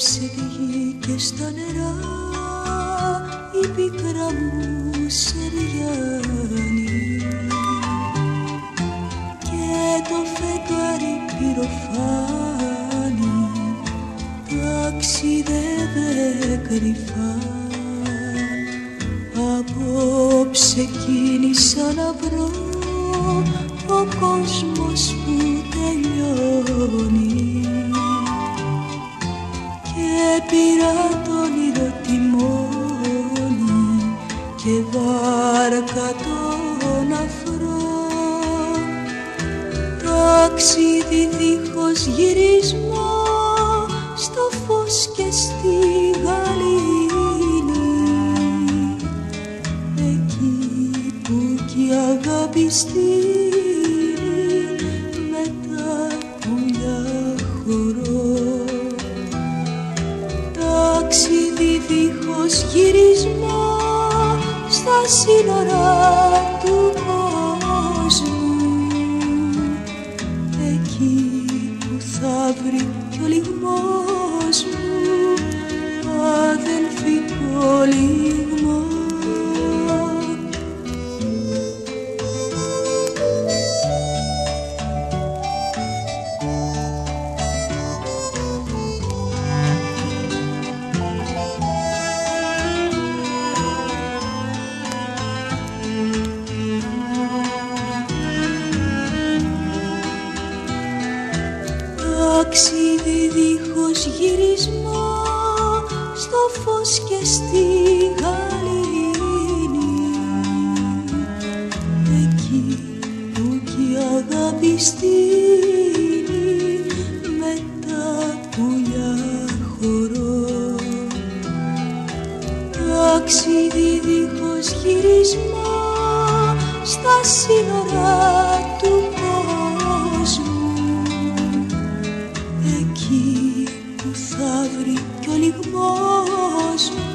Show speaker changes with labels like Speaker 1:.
Speaker 1: Απόψε βγήκε στα νερά η πίκρα μου Σεριάννη και το φεγγάρι πυροφάνι ταξίδευε κρυφά. Απόψε κίνησα να βρω ο κόσμος που τελειώνει και πήρα τον όνειρο τιμόνι και βάρκα τον αφρό. Ταξίδι δίχως γυρισμό στο φως και στη γαλήνη, εκεί που κι η αγάπη στείνει με τα πουλιά χορό. Ταξίδι δίχως γυρισμό στα σύνορα του κόσμου, εκεί που θα βρει κι ο λυγμός μου αδελφικό λυγμό. Ταξίδι δίχως γυρισμό στο φως και στη γαλήνη, εκεί που κι η αγάπη στείνει με τα πουλιά χορό. Ταξίδι δίχως γυρισμό στα σύνορα του κόσμου, εκεί που θα βρει κι ο λυγμός μου